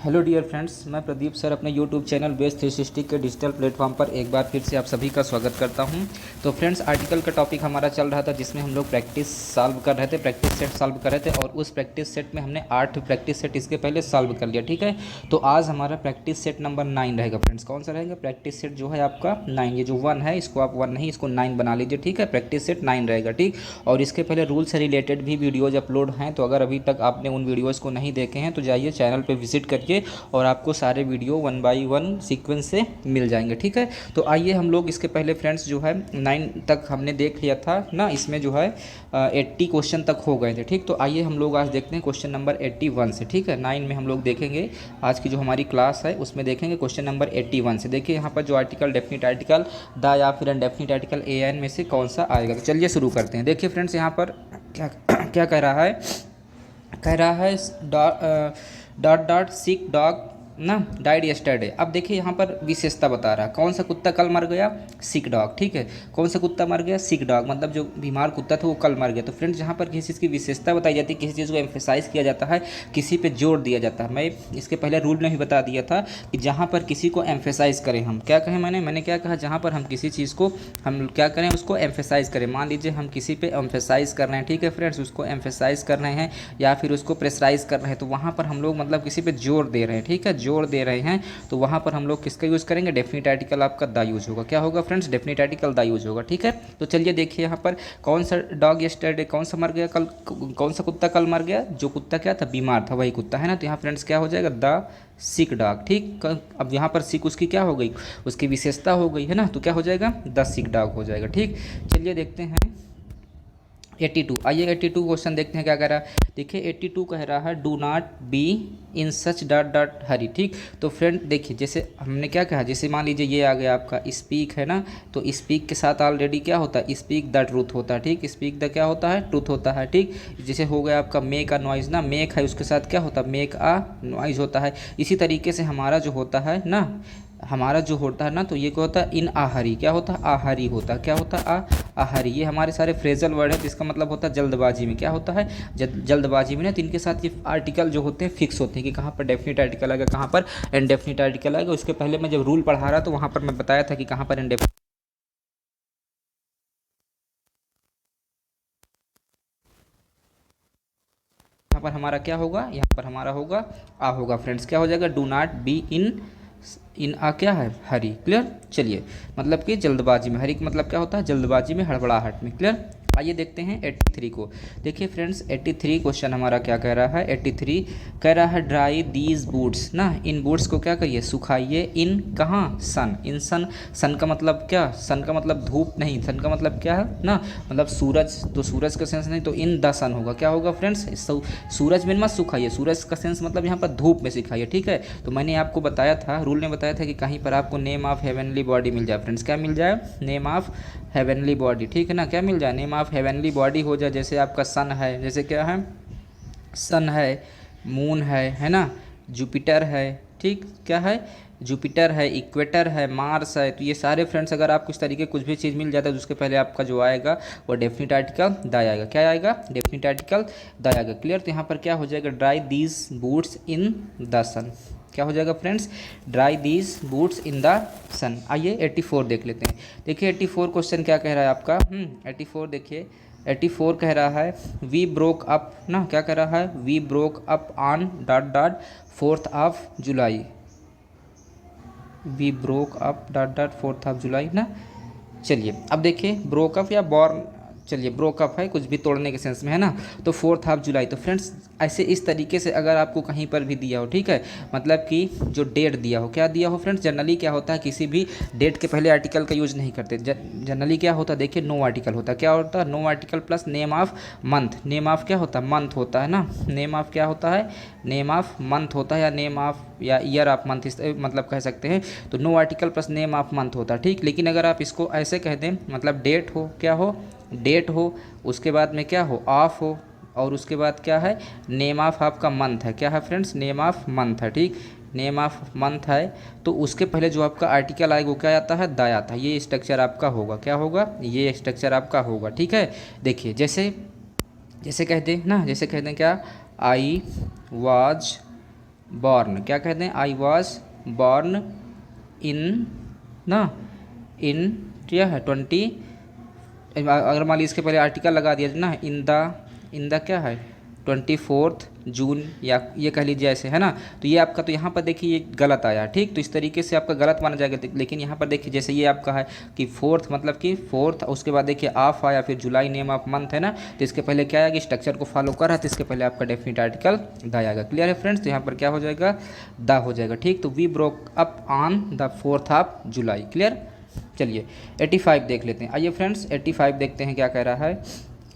Hello dear friends, मैं Pradeep sir अपने YouTube channel base 360 के डिजिटल प्लेटफॉर्म पर एक बार फिर से आप सभी का स्वागत करता हूं। तो फ्रेंड्स, आर्टिकल का टॉपिक हमारा चल रहा था जिसमें हम लोग प्रैक्टिस सॉल्व कर रहे थे, प्रैक्टिस सेट सॉल्व कर रहे थे और उस प्रैक्टिस सेट में हमने 8 प्रैक्टिस सेट इसके पहले सॉल्व कर लिया। ठीक है, तो आज हमारा प्रैक्टिस सेट नंबर 9 रहेगा। फ्रेंड्स, कौन सा रहेगा? प्रैक्टिस सेट जो है आपका 9। ये जो 1 है इसको आप 1 नहीं, इसको 9 बना लीजिए। ठीक है, प्रैक्टिस सेट 9 रहेगा। ठीक, और इसके पहले रूल से रिलेटेड भी वीडियोज़ अपलोड हैं, तो अगर अभी तक आपने उन वीडियोज़ को नहीं देखे हैं तो जाइए चैनल पर विजिट करिए और आपको सारे वीडियो 1 बाई 1 सीक्वेंस से मिल जाएंगे। ठीक है, तो आइए हम लोग इसके पहले फ्रेंड्स जो है 9 तक हमने देख लिया था ना, इसमें जो है 80 क्वेश्चन तक हो गए थे। ठीक, तो आइए हम लोग आज देखते हैं क्वेश्चन नंबर 81 से। ठीक है, 9 में हम लोग देखेंगे, आज की जो हमारी क्लास है उसमें देखेंगे क्वेश्चन नंबर 81 से। देखिए यहाँ पर जो आर्टिकल डेफिनिट आर्टिकल द या फिर अनडेफिनिट आर्टिकल ए एन में से कौन सा आएगा। तो चलिए शुरू करते हैं। देखिए फ्रेंड्स, यहाँ पर क्या क्या कह रहा है, कह रहा है डॉट डॉट सिक डॉग ना डाइड यस्टरडे। अब देखिए यहाँ पर विशेषता बता रहा है, कौन सा कुत्ता कल मर गया? सिक डॉग। ठीक है, कौन सा कुत्ता मर गया? सिक डॉग, मतलब जो बीमार कुत्ता था वो कल मर गया। तो फ्रेंड्स, यहाँ पर किसी चीज़ की विशेषता बताई जाती है, किसी चीज़ को एम्फेसाइज किया जाता है, किसी पे जोर दिया जाता है। मैं इसके पहले रूल में भी बता दिया था कि जहाँ पर किसी को एम्फेसाइज करें, हम क्या कहें, मैंने क्या कहा, जहाँ पर हम किसी चीज़ को हम क्या करें, उसको एम्फेसाइज करें। मान लीजिए हम किसी पे एम्फेसाइज कर रहे हैं, ठीक है फ्रेंड्स, उसको एम्फेसाइज कर रहे हैं या फिर उसको प्रेशराइज कर रहे हैं, तो वहाँ पर हम लोग मतलब किसी पे जोर दे रहे हैं। ठीक है, जोर दे रहे हैं तो वहाँ पर हम लोग किसका यूज़ करेंगे? डेफिनिट आर्टिकल आपका द यूज होगा। क्या होगा friends? Definite article the use होगा। ठीक है, तो चलिए देखिए यहाँ पर कौन सा डॉग यस्टरडे, कौन सा मर गया कल, कौन सा कुत्ता कल मर गया? जो कुत्ता क्या था, बीमार था, वही कुत्ता है ना। तो यहाँ फ्रेंड्स क्या हो जाएगा? The sick dog. ठीक, अब यहाँ पर सिक उसकी क्या हो गई? उसकी विशेषता हो गई है ना, तो क्या हो जाएगा? द सिक डॉग हो जाएगा। ठीक, चलिए देखते हैं 82। आइए 82 क्वेश्चन देखते हैं क्या कह रहा है। देखिए 82 कह रहा है do not be in such dot dot hurry. ठीक, तो फ्रेंड देखिए, जैसे हमने क्या कहा, जैसे मान लीजिए ये आ गया आपका स्पीक है ना, तो स्पीक के साथ ऑलरेडी क्या होता है? स्पीक द ट्रूथ होता है। ठीक, स्पीक द क्या होता है? ट्रूथ होता है। ठीक, जैसे हो गया आपका मेक अ नॉइज ना, मेक है उसके साथ क्या होता है? मेक अ नॉइज होता है। इसी तरीके से हमारा जो होता है ना, हमारा जो होता है ना, तो ये क्या होता है? इन आहरी, क्या होता है? आहरी होता है। क्या होता है? आहरी। ये हमारे सारे फ्रेजल वर्ड है जिसका मतलब होता है जल्दबाजी में। क्या होता है? जल्दबाजी में ना, तो इनके साथ ये आर्टिकल जो होते हैं फिक्स होते हैं कि कहाँ पर डेफिनिट आर्टिकल आएगा, कहाँ पर इनडेफिनिट आर्टिकल आएगा। उसके पहले मैं जब रूल पढ़ा रहा तो वहाँ पर मैं बताया था कि कहाँ पर इनडेफिनिट, यहाँ पर हमारा क्या होगा? यहाँ पर हमारा होगा आ होगा। फ्रेंड्स, क्या हो जाएगा? डू नॉट बी इन आ क्या है? हरी। क्लियर, चलिए, मतलब कि जल्दबाजी में। हरी का मतलब क्या होता है? जल्दबाजी में, हड़बड़ाहट में। क्लियर, आइए देखते हैं 83 को। देखिए फ्रेंड्स, 83 क्वेश्चन हमारा क्या कह रहा है। 83 कह रहा है ड्राई दीज बूट्स ना, इन बूट्स को क्या करिए? सुखाइए। इन कहाँ? सन, इन सन। सन का मतलब क्या? सन का मतलब धूप नहीं, सन का मतलब क्या है ना, मतलब सूरज, तो सूरज का सेंस नहीं, तो इन द सन होगा। क्या होगा फ्रेंड्स? सूरज में मत सुखाइए, सूरज का सेंस मतलब यहाँ पर धूप में सिखाइए। ठीक है, तो मैंने आपको बताया था, रूल ने बताया था कि कहीं पर आपको नेम ऑफ हेवनली बॉडी मिल जाए। फ्रेंड्स, क्या मिल जाए? Name of heavenly body. ठीक है ना, क्या मिल जाए? नेम ऑफ हेवनली बॉडी हो जाए। जैसे आपका सन है, जैसे क्या है? सन है, मून है ना, जुपिटर है। ठीक, क्या है? जुपिटर है, इक्वेटर है, मार्स है। तो ये सारे फ्रेंड्स अगर आपको इस तरीके कुछ भी चीज़ मिल जाता है तो उसके पहले आपका जो आएगा वो डेफिनिट आर्टिकल द आएगा। क्या आएगा? डेफिनिट आर्टिकल द आएगा। क्लियर, तो यहाँ पर क्या हो जाएगा? Dry these boots in the sun. क्या हो जाएगा friends? Dry these boots in the sun. आइए 84 देख लेते हैं। देखिए 84 क्वेश्चन क्या कह रहा है आपका। 84 देखिए, 84 कह रहा है वी ब्रोक अप ना, क्या कह रहा है? We broke up on dot dot 4th of July. We broke up dot dot 4th of July ना। चलिए अब देखिए, ब्रोकअप या बॉर्न, चलिए ब्रोकअप है, कुछ भी तोड़ने के सेंस में है ना, तो 4th ऑफ जुलाई। तो फ्रेंड्स ऐसे इस तरीके से अगर आपको कहीं पर भी दिया हो, ठीक है, मतलब कि जो डेट दिया हो, क्या दिया हो फ्रेंड्स, जनरली क्या होता है, किसी भी डेट के पहले आर्टिकल का यूज़ नहीं करते। जनरली क्या होता है, देखिए नो आर्टिकल होता है। क्या होता है? No article plus name of month. Name of क्या होता है? मंथ होता है ना। नेम ऑफ क्या होता है? नेम ऑफ मंथ होता है, या नेम ऑफ या ईयर ऑफ मंथ, इस मतलब कह सकते हैं। तो no article plus name of month होता है। ठीक, लेकिन अगर आप इसको ऐसे कह दें, मतलब डेट हो, क्या हो? डेट हो, उसके बाद में क्या हो? ऑफ हो, और उसके बाद क्या है? नेम ऑफ आपका मंथ है। क्या है फ्रेंड्स? नेम ऑफ मंथ है। ठीक, नेम ऑफ मंथ है, तो उसके पहले जो आपका आर्टिकल आएगा वो क्या आता है? द आता है। ये स्ट्रक्चर आपका होगा। क्या होगा? ये स्ट्रक्चर आपका होगा। ठीक है, देखिए जैसे जैसे कहते हैं ना, जैसे कहते हैं क्या? आई वाज बॉर्न क्या कहते हैं, आई वॉज बॉर्न इन ना इन क्या है 20, अगर मान लीजिए इसके पहले आर्टिकल लगा दिया ना, इन द क्या है 24 जून, या ये कह लीजिए ऐसे है ना, तो ये आपका, तो यहाँ पर देखिए ये गलत आया, ठीक। तो इस तरीके से आपका गलत माना जाएगा। लेकिन यहाँ पर देखिए जैसे ये आपका है कि फोर्थ, मतलब कि फोर्थ, उसके बाद देखिए ऑफ आया, फिर जुलाई नेम ऑफ मंथ है ना, तो इसके पहले क्या आएगा, स्ट्रक्चर को फॉलो कर रहा है, तो इसके पहले आपका डेफिनेट आर्टिकल द आएगा। क्लियर है फ्रेंड्स, तो यहाँ पर क्या हो जाएगा, द हो जाएगा, ठीक। तो we broke up on the 4th of July. Clear. चलिए 85 देख लेते हैं। आइए फ्रेंड्स 85 देखते हैं क्या कह रहा है।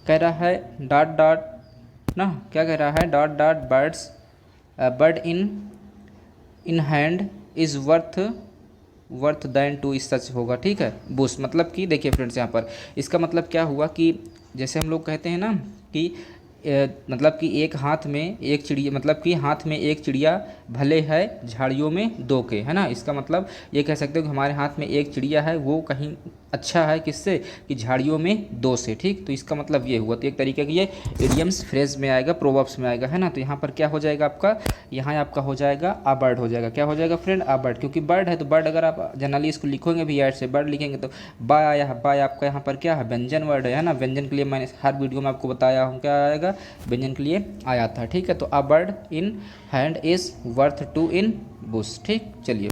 कह रहा है डॉट डॉट ना, क्या कह रहा है, dot dot bird in hand is worth than two, इस सच होगा, ठीक है। बुश मतलब कि देखिए फ्रेंड्स यहाँ पर इसका मतलब क्या हुआ कि जैसे हम लोग कहते हैं ना कि मतलब कि एक हाथ में एक चिड़िया, मतलब कि हाथ में एक चिड़िया भले है झाड़ियों में दो के, है ना। इसका मतलब ये कह सकते हो कि हमारे हाथ में एक चिड़िया है वो कहीं अच्छा है किससे, कि झाड़ियों में दो से, ठीक। तो इसका मतलब ये हुआ। तो एक तरीके की ये इडियम्स फ्रेज में आएगा, प्रोवर्ब्स में आएगा, है ना। तो यहाँ पर क्या हो जाएगा आपका, यहाँ आपका हो जाएगा आ बर्ड हो जाएगा। क्या हो जाएगा फ्रेंड, आ बर्ड, क्योंकि बर्ड है तो बर्ड अगर आप जनरली इसको लिखोगे भी ऐड से बर्ड लिखेंगे तो बाय आया है। बाय आपका यहाँ पर क्या है, व्यंजन वर्ड है ना। व्यंजन के लिए मैंने हर वीडियो में आपको बताया हूँ क्या आएगा, व्यंजन के लिए आया था, ठीक है। तो a bird in hand is worth two in bush, ठीक। चलिए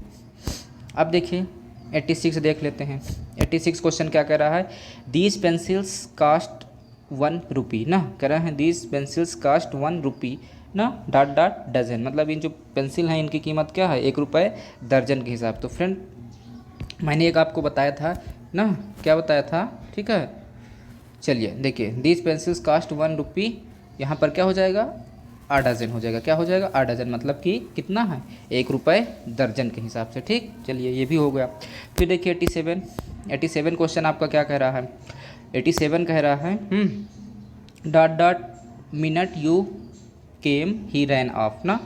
अब देखिए 86 देख लेते हैं। 86 क्वेश्चन क्या कह रहा है, दीज पेंसिल्स कास्ट 1 रुपी ना, कह रहे हैं दीज पेंसिल्स कास्ट 1 रुपी ना, डॉट डॉट डजन, मतलब इन जो पेंसिल हैं इनकी कीमत क्या है, 1 रुपये दर्जन के हिसाब। तो फ्रेंड मैंने एक आपको बताया था ना, क्या बताया था, ठीक है। चलिए देखिए दीज पेंसिल्स कास्ट 1 रुपी, यहाँ पर क्या हो जाएगा, आ डजन हो जाएगा। क्या हो जाएगा, आ डजन, मतलब कि कितना है, 1 रुपये दर्जन के हिसाब से, ठीक। चलिए ये भी हो गया। फिर देखिए 87 क्वेश्चन आपका क्या कह रहा है। 87 कह रहा है dot dot minute you came he ran off ना,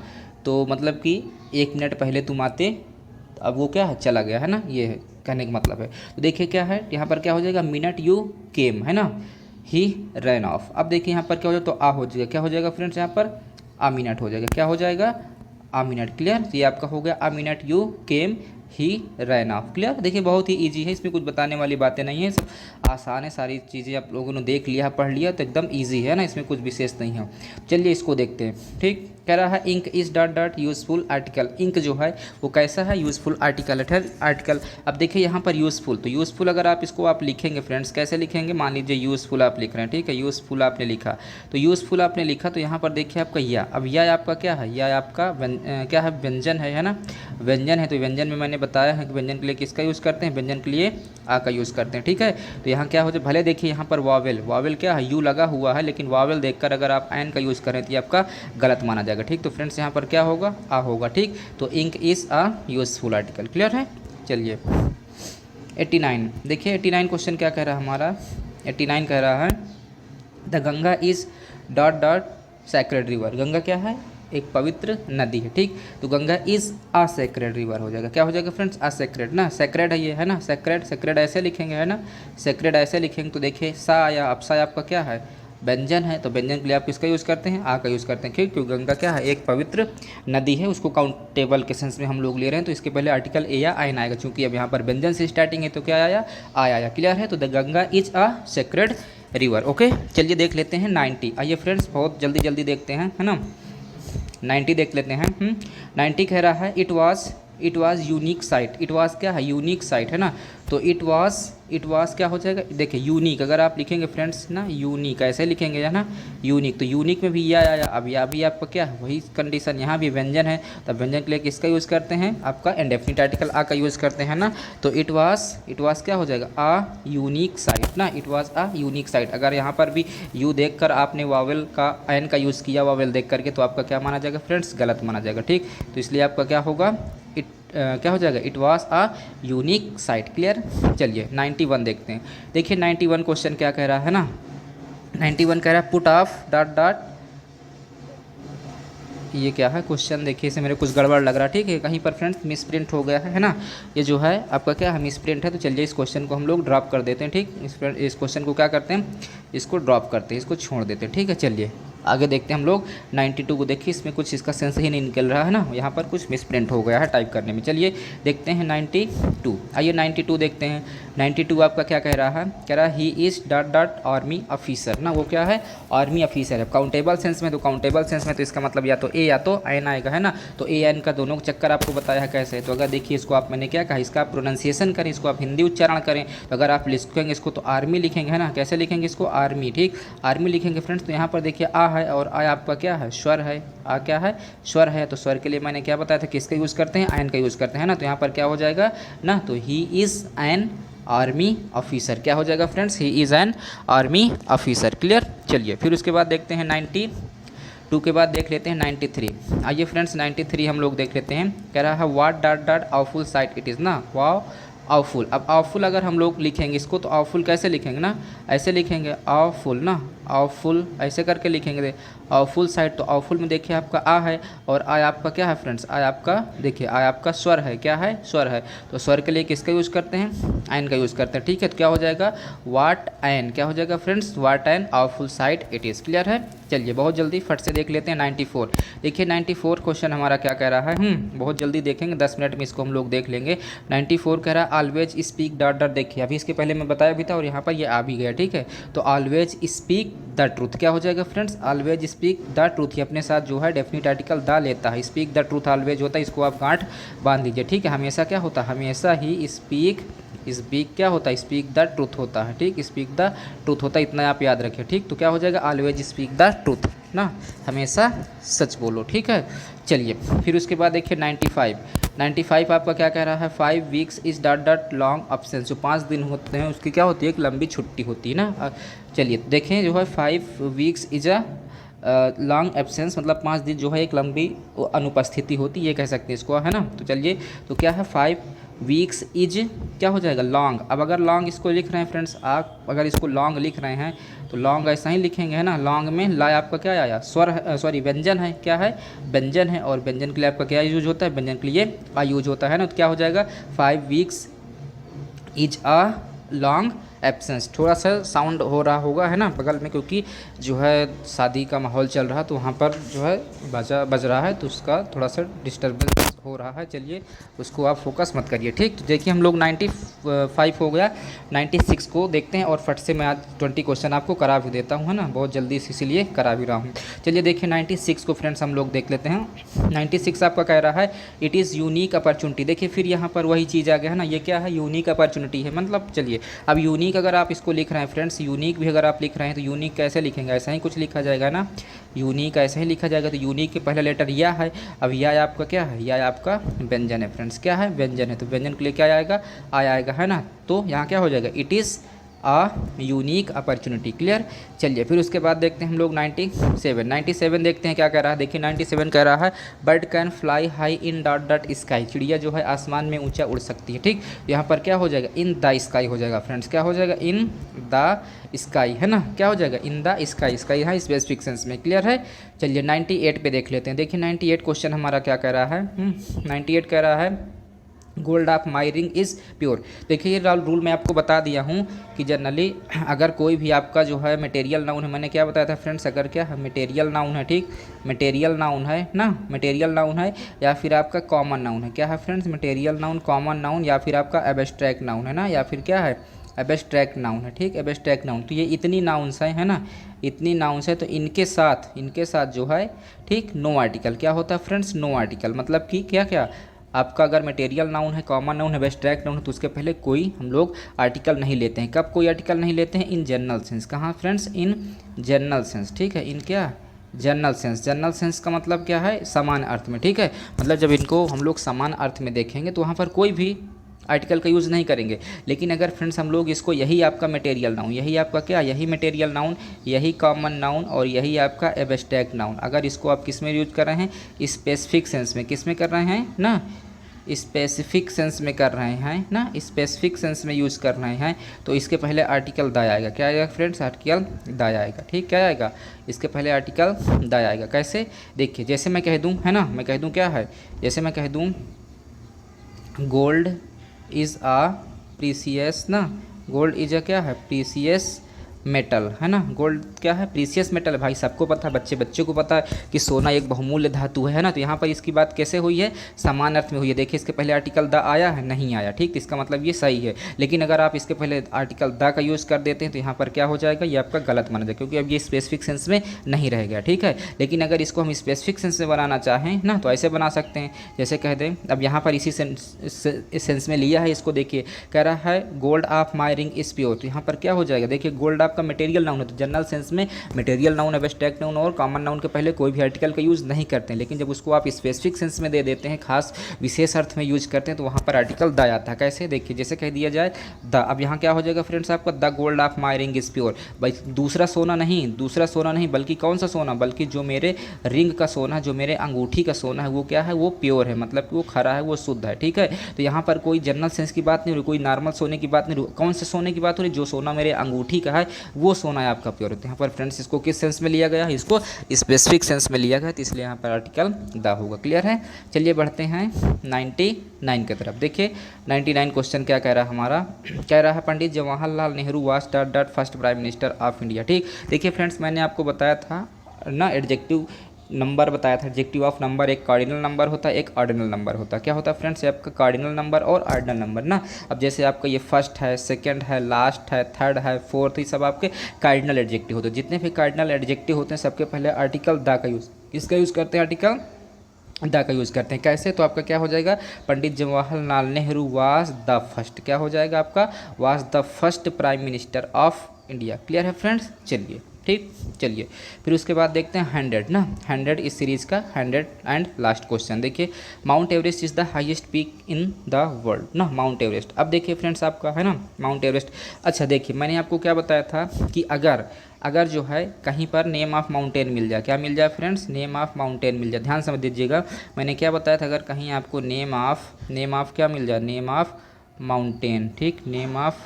तो मतलब कि 1 मिनट पहले तुम आते, अब वो क्या है, चला गया, है ना। ये है कहने का मतलब है। तो देखिए क्या है यहाँ पर, क्या हो जाएगा, मिनट यू केम, है ना, ही रैन ऑफ। अब देखिए यहाँ पर क्या हो जाएगा, तो आ हो जाएगा। क्या हो जाएगा फ्रेंड्स, यहाँ पर आ मिनट हो जाएगा। क्या हो जाएगा, आ मिनट। क्लियर। तो ये आपका हो गया a minute you came he ran off. Clear. देखिए बहुत ही इजी है, इसमें कुछ बताने वाली बातें नहीं है, सब आसान है, सारी चीज़ें आप लोगों ने देख लिया, पढ़ लिया, तो एकदम इजी है ना, इसमें कुछ विशेष नहीं है। चलिए इसको देखते हैं, ठीक। कह रहा है ink is dot dot useful article. Ink जो है वो कैसा है, यूज़फुल आर्टिकल है, आर्टिकल। अब देखिए यहाँ पर यूज़फुल, तो यूज़फुल अगर आप इसको आप लिखेंगे फ्रेंड्स, कैसे लिखेंगे, मान लीजिए यूज़फुल आप लिख रहे हैं, ठीक है, यूज़फुल आपने लिखा, तो यूज़फुल आपने लिखा, तो यहाँ पर देखिए आपका या, अब या आपका क्या है, या आपका क्या है, व्यंजन है ना, व्यंजन है। तो व्यंजन में मैंने बताया है कि व्यंजन के लिए किसका यूज़ करते हैं, व्यंजन के लिए आ का यूज़ करते हैं, ठीक है। तो यहाँ क्या हो जाए, भले देखिए यहाँ पर वावेल, वावेल क्या है, यू लगा हुआ है, लेकिन वावेल देखकर अगर आप एन का यूज़ करें तो ये आपका गलत माना जाएगा, ठीक। तो फ्रेंड्स यहाँ पर क्या होगा, आ होगा, ठीक। तो ink is a useful article. Clear है। चलिए 89 देखिए 89 क्वेश्चन क्या कह रहा है हमारा। 89 कह रहा है the Ganga is dot dot sacred river. Ganga क्या है, एक पवित्र नदी है, ठीक। तो Ganga is a sacred river हो जाएगा। क्या हो जाएगा फ्रेंड्स, आ सेक्रेड ना, सेक्रेड है ये, है ना, सेक्रेड, सेक्रेड ऐसे लिखेंगे, है ना, सेक्रेड ऐसे लिखेंगे। तो देखिए सा आया, अब सा आपका क्या है, व्यंजन है, तो व्यंजन के लिए आप किसका यूज़ करते हैं, आ का यूज़ करते हैं, ठीक। क्योंकि गंगा क्या है, एक पवित्र नदी है, उसको काउंटेबल के सेंस में हम लोग ले रहे हैं, तो इसके पहले आर्टिकल ए या आयन आएगा। चूंकि अब यहाँ पर व्यंजन से स्टार्टिंग है तो क्या आया, आ आया। क्लियर है। तो the Ganga is a sacred river. Okay चलिए देख लेते हैं 90। आइए फ्रेंड्स बहुत जल्दी जल्दी देखते हैं, है ना। 90 देख लेते हैं। 90 कह रहा है it was unique site. It was क्या है, यूनिक साइट, है ना। तो इट वाज क्या हो जाएगा, देखिए यूनिक अगर आप लिखेंगे फ्रेंड्स ना, यूनिक ऐसे लिखेंगे, है ना, यूनिक। तो यूनिक में भी या आया, अब या भी आपका क्या है, वही कंडीशन, यहाँ भी व्यंजन है, तो व्यंजन के लिए किसका यूज़ करते हैं, आपका इंडेफिनिट आर्टिकल आ का यूज़ करते हैं ना। तो इट वाज क्या हो जाएगा, आ यूनिक साइट ना, it was a unique sight. अगर यहाँ पर भी यू देख कर आपने वावेल का एन का यूज़ किया वावेल देख करके, तो आपका क्या माना जाएगा फ्रेंड्स, गलत माना जाएगा, ठीक। तो इसलिए आपका क्या होगा, क्या हो जाएगा, it was a unique sight. Clear. चलिए 91 देखते हैं। देखिए 91 क्वेश्चन क्या कह रहा है ना, 91 कह रहा है पुट ऑफ डॉट डॉट, ये क्या है क्वेश्चन, देखिए इसे मेरे कुछ गड़बड़ लग रहा है, ठीक है, कहीं पर फ्रेंड्स मिस प्रिंट हो गया है ना, ये जो है आपका क्या है, मिस प्रिंट है। तो चलिए इस क्वेश्चन को हम लोग ड्रॉप कर देते हैं, ठीक। इस क्वेश्चन को क्या करते हैं, इसको ड्रॉप करते हैं, इसको छोड़ देते हैं, ठीक है। चलिए आगे देखते हैं हम लोग 92 को। देखिए इसमें कुछ इसका सेंस ही नहीं निकल रहा है ना, यहाँ पर कुछ मिसप्रिंट हो गया है टाइप करने में। चलिए देखते हैं 92। आइए 92 देखते हैं। 92 आपका क्या कह रहा है, कह रहा है he is dot dot army officer ना, वो क्या है आर्मी ऑफिसर है। काउंटेबल सेंस में, तो काउंटेबल सेंस में तो इसका मतलब या तो ए या तो एन आएगा है ना, तो ए एन का दोनों चक्कर आपको बताया है कैसे। तो अगर देखिए इसको आप मैंने क्या कहा, इसका आप प्रोनाउंसिएशन करें, इसको आप हिंदी उच्चारण करें, तो अगर आप लिखेंगे इसको तो आर्मी लिखेंगे है ना, कैसे लिखेंगे इसको आर्मी, ठीक आर्मी लिखेंगे फ्रेंड्स। तो यहाँ पर देखिए आ है और आ आपका क्या है स्वर है, आ क्या है स्वर है, तो स्वर के लिए मैंने क्या बताया था किसका यूज़ करते हैं, एन का यूज़ करते हैं ना, तो यहाँ पर क्या हो जाएगा ना, तो he is an army officer, क्या हो जाएगा friends, he is an army officer. Clear. चलिए फिर उसके बाद देखते हैं 92 के बाद देख लेते हैं 93। आइए फ्रेंड्स 93 हम लोग देख लेते हैं। कह रहा है what dot dot awful site it is ना, वाओ ऑफुल। अब ऑफुल अगर हम लोग लिखेंगे इसको तो ऑफुल कैसे लिखेंगे ना, ऐसे लिखेंगे ऑफुल ना, ऑफुल ऐसे करके लिखेंगे ऑफुल साइड। तो ऑफुल में देखिए आपका आ है और आ आपका क्या है फ्रेंड्स, आ आपका देखिए आ आपका स्वर है, क्या है स्वर है। तो स्वर के लिए किसका यूज़ करते हैं, एन का यूज़ करते हैं, ठीक है। तो क्या हो जाएगा वाट एन, क्या हो जाएगा friends what an awful sight it is. Clear है। चलिए बहुत जल्दी फट से देख लेते हैं 94। देखिए 94 क्वेश्चन हमारा क्या कह रहा है, बहुत जल्दी देखेंगे, 10 मिनट में इसको हम लोग देख लेंगे। 94 कह रहा है ऑलवेज स्पीक डॉट डॉट। देखिए अभी इसके पहले मैं बताया भी था और यहाँ पर ये आ भी गया, ठीक है। तो ऑलवेज स्पीक द ट्रूथ, क्या हो जाएगा friends always speak the truth. ये अपने साथ जो है डेफिनेट आर्टिकल द लेता है, स्पीक द ट्रूथ ऑलवेज होता है, इसको आप गांठ बांध लीजिए, ठीक है। हमेशा क्या होता है, हमेशा ही स्पीक क्या होता है, स्पीक द ट्रूथ होता है, ठीक स्पीक द ट्रूथ होता है, इतना आप याद रखें, ठीक। तो क्या हो जाएगा ऑलवेज स्पीक द ट्रूथ ना, हमेशा सच बोलो, ठीक है। चलिए फिर उसके बाद देखिए 95 आपका क्या कह रहा है, 5 weeks is dot dot long absence. जो 5 दिन होते हैं उसकी क्या होती है, एक लंबी छुट्टी होती है ना। चलिए देखें जो है 5 weeks is a long absence, मतलब 5 दिन जो है एक लंबी अनुपस्थिति होती है, ये कह सकते हैं इसको है ना। तो चलिए तो क्या है 5 वीक्स इज क्या हो जाएगा लॉन्ग। अब अगर लॉन्ग इसको लिख रहे हैं फ्रेंड्स, आप अगर इसको लॉन्ग लिख रहे हैं तो लॉन्ग ऐसा ही लिखेंगे है ना। लॉन्ग में ला आपका क्या आया स्वर, सॉरी व्यंजन है, क्या है व्यंजन है, और व्यंजन के लिए आपका क्या यूज होता है, व्यंजन के लिए आ यूज होता है ना। तो क्या हो जाएगा 5 weeks is a long absence. थोड़ा सा साउंड हो रहा होगा है ना बगल में, क्योंकि जो है शादी का माहौल चल रहा, तो वहाँ पर जो है बज रहा है, तो उसका थोड़ा सा डिस्टर्बेंस हो रहा है। चलिए उसको आप फोकस मत करिए, ठीक। तो देखिए हम लोग 95 हो गया, 96 को देखते हैं और फट से मैं आज 20 क्वेश्चन आपको करा भी देता हूँ है ना, बहुत जल्दी इसीलिए करा भी रहा हूँ। चलिए देखिए 96 को फ्रेंड्स हम लोग देख लेते हैं। 96 आपका कह रहा है इट इज़ यूनिक अपॉर्चुनिटी। देखिए फिर यहाँ पर वही चीज़ आ गया है ना, ये क्या है यूनिक अपॉर्चुनिटी है, मतलब चलिए अब यूनिक अगर आप इसको लिख रहे हैं फ्रेंड्स, यूनिक भी अगर आप लिख रहे हैं तो यूनिक कैसे लिखेंगे, ऐसा ही कुछ लिखा जाएगा ना, यूनिक ऐसे ही लिखा जाएगा। तो यूनिक के पहला लेटर या है, अब या आपका क्या है, या आपका व्यंजन है फ्रेंड्स, क्या है व्यंजन है, तो व्यंजन के लिए क्या आएगा आएगा है ना। तो यहाँ क्या हो जाएगा it is a unique opportunity. Clear. चलिए फिर उसके बाद देखते हैं हम लोग 97 देखते हैं क्या कह रहा है। देखिए 97 कह रहा है bird can fly high in dot dot sky. चिड़िया जो है आसमान में ऊंचा उड़ सकती है, ठीक। यहाँ पर क्या हो जाएगा इन द स्काई हो जाएगा फ्रेंड्स, क्या हो जाएगा इन द स्काई है ना, क्या हो जाएगा इन द स्काई। स्काई है स्पेसिफिक सेंस में। क्लियर है। चलिए 98 पे देख लेते हैं। देखिए 98 क्वेश्चन हमारा क्या कह रहा है, 98 कह रहा है gold of my ring is pure. देखिए ये रूल मैं आपको बता दिया हूँ कि जनरली अगर कोई भी आपका जो है मटेरियल नाउन है, मैंने क्या बताया था फ्रेंड्स, अगर क्या है मटेरियल नाउन है, ठीक मटेरियल नाउन है ना, मटेरियल नाउन है या फिर आपका कॉमन नाउन है, क्या है friends material noun, common noun या फिर आपका एब्स्ट्रैक्ट नाउन है ना, या फिर क्या है एब्स्ट्रैक्ट नाउन है, ठीक एब्स्ट्रैक्ट नाउन। तो ये इतनी नाउन्स है ना, इतनी नाउन्स है, तो इनके साथ जो है ठीक नो आर्टिकल क्या होता है फ्रेंड्स, नो आर्टिकल। मतलब कि क्या क्या आपका अगर मटेरियल नाउन है, कॉमन नाउन है, एब्स्ट्रैक्ट नाउन है, तो उसके पहले कोई हम लोग आर्टिकल नहीं लेते हैं। कब कोई आर्टिकल नहीं लेते हैं, इन जनरल सेंस। कहाँ फ्रेंड्स, इन जनरल सेंस, ठीक है। इन क्या जनरल सेंस, जनरल सेंस का मतलब क्या है समान अर्थ में, ठीक है। मतलब जब इनको हम लोग समान अर्थ में देखेंगे तो वहाँ पर कोई भी आर्टिकल का यूज़ नहीं करेंगे। लेकिन अगर फ्रेंड्स हम लोग इसको यही आपका मटेरियल नाउन, यही आपका क्या, यही मटेरियल नाउन, यही कॉमन नाउन और यही आपका एब्स्ट्रैक्ट नाउन, अगर इसको आप किस में यूज कर रहे हैं, स्पेसिफिक सेंस में। किस में कर रहे हैं ना, स्पेसिफिक सेंस में कर रहे हैं ना, स्पेसिफिक सेंस में यूज़ कर रहे हैं, तो इसके पहले आर्टिकल द आएगा। क्या आएगा फ्रेंड्स, आर्टिकल द आएगा, ठीक। क्या आएगा, इसके पहले आर्टिकल द आएगा। कैसे, देखिए जैसे मैं कह दूं है ना, मैं कह दूं क्या है, जैसे मैं कह दूं गोल्ड इज़ आ प्रीसियस ना, गोल्ड इज अ क्या है प्रीसियस मेटल, है ना। गोल्ड क्या है? प्रीसियस मेटल है भाई, सबको पता है, बच्चे को पता है कि सोना एक बहुमूल्य धातु है ना। तो यहाँ पर इसकी बात कैसे हुई है? समान अर्थ में हुई है। देखिए इसके पहले आर्टिकल द आया है, नहीं आया, ठीक। तो इसका मतलब ये सही है। लेकिन अगर आप इसके पहले आर्टिकल द का यूज़ कर देते हैं तो यहाँ पर क्या हो जाएगा? ये आपका गलत माना जाएगा, क्योंकि अब ये स्पेसिफिक सेंस में नहीं रहेगा, ठीक है। लेकिन अगर इसको हम स्पेसिफिक सेंस में बनाना चाहें ना, तो ऐसे बना सकते हैं, जैसे कह दें, अब यहाँ पर इसी सेंस में लिया है इसको। देखिए कह रहा है gold of my ring is pure. तो यहाँ पर क्या हो जाएगा? देखिए गोल्ड आपका मटेरियल नाउन है, तो जनरल सेंस में मटेरियल नाउन, एब्स्ट्रैक्ट नाउन और कॉमन नाउन के पहले कोई भी आर्टिकल का यूज़ नहीं करते हैं। लेकिन जब उसको आप स्पेसिफिक सेंस में दे देते हैं, खास विशेष अर्थ में यूज करते हैं, तो वहाँ पर आर्टिकल द आता है। कैसे? देखिए जैसे कह दिया जाए द, अब यहाँ क्या हो जाएगा फ्रेंड्स आपका? The gold of my ring is pure. भाई दूसरा सोना नहीं, बल्कि कौन सा सोना? बल्कि जो मेरे रिंग का सोना, जो मेरे अंगूठी का सोना है, वो क्या है? वो प्योर है, मतलब कि वो खरा है, वो शुद्ध है, ठीक है। तो यहाँ पर कोई जनरल सेंस की बात नहीं हो रही, कोई नॉर्मल सोने की बात नहीं हो रही। कौन से सोने की बात हो रही? जो सोना मेरे अंगूठी का है वो सोना है आपका प्योर है। तो यहाँ पर फ्रेंड्स इसको किस सेंस में लिया गया है? इसको स्पेसिफिक सेंस में लिया गया है, तो इसलिए यहाँ पर आर्टिकल द होगा। क्लियर है? चलिए बढ़ते हैं 99 की तरफ। देखिए 99 क्वेश्चन क्या कह रहा है हमारा? कह रहा है Pandit Jawaharlal Nehru was dot first prime minister of India, ठीक। देखिए फ्रेंड्स मैंने आपको बताया था ना, एडजेक्टिव नंबर बताया था। एडजेक्टिव ऑफ नंबर एक कार्डिनल नंबर होता है, एक ऑर्डिनल नंबर होता है। क्या होता है फ्रेंड्स? आपका कार्डिनल नंबर और ऑर्डिनल नंबर ना। अब जैसे आपका ये फर्स्ट है, सेकंड है, लास्ट है, थर्ड है, फोर्थ, ये सब आपके कार्डिनल एडजेक्टिव होते हैं। जितने भी कार्डिनल एडजेक्टिव होते हैं सबके पहले आर्टिकल द का यूज़, किसका यूज़ करते हैं? आर्टिकल द का यूज़ करते हैं। कैसे? तो आपका क्या हो जाएगा? Pandit Jawaharlal Nehru was the first, क्या हो जाएगा आपका? Was the first prime minister of India. Clear है फ्रेंड्स? चलिए ठीक, चलिए फिर उसके बाद देखते हैं 100 ना। 100 इस सीरीज़ का 100 एंड लास्ट क्वेश्चन। देखिए mount Everest is the highest peak in the world ना, माउंट एवरेस्ट। अब देखिए फ्रेंड्स आपका है ना माउंट एवरेस्ट। अच्छा देखिए मैंने आपको क्या बताया था कि अगर जो है कहीं पर नेम ऑफ माउंटेन मिल जाए, क्या मिल जाए फ्रेंड्स? नेम ऑफ माउंटेन मिल जाए। ध्यान समझ दीजिएगा, मैंने क्या बताया था? अगर कहीं आपको नेम ऑफ क्या मिल जाए? नेम ऑफ माउंटेन, ठीक। नेम ऑफ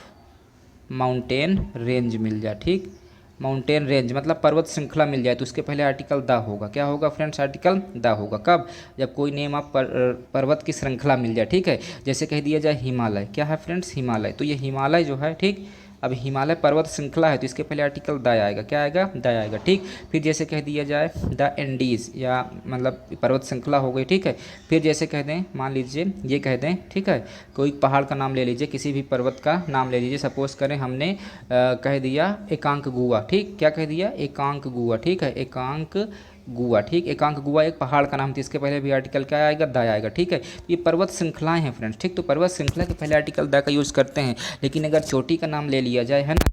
माउंटेन रेंज मिल जाए, ठीक। माउंटेन रेंज मतलब पर्वत श्रृंखला मिल जाए, तो उसके पहले आर्टिकल द होगा। क्या होगा फ्रेंड्स? आर्टिकल द होगा। कब? जब कोई नेम ऑफ पर्वत की श्रृंखला मिल जाए, ठीक है। जैसे कह दिया जाए हिमालय, क्या है फ्रेंड्स? हिमालय। तो ये हिमालय जो है, ठीक। अब हिमालय पर्वत श्रृंखला है, तो इसके पहले आर्टिकल द आएगा। क्या आएगा? द आएगा, ठीक। फिर जैसे कह दिया जाए द एंडीज़, या मतलब पर्वत श्रृंखला हो गई, ठीक है। फिर जैसे कह दें, मान लीजिए ये कह दें, ठीक है, कोई पहाड़ का नाम ले लीजिए, किसी भी पर्वत का नाम ले लीजिए। सपोज करें हमने कह दिया एकांक गुआ, ठीक। क्या कह दिया? एकांक गुआ, ठीक है। एकांक गुआ, ठीक। एकांक गुआ एक पहाड़ का नाम था, इसके पहले भी आर्टिकल क्या आएगा? द आएगा, ठीक है। ये पर्वत श्रृंखलाएं हैं फ्रेंड्स, ठीक। तो पर्वत श्रृंखला के पहले आर्टिकल द का यूज़ करते हैं। लेकिन अगर चोटी का नाम ले लिया जाए, है ना,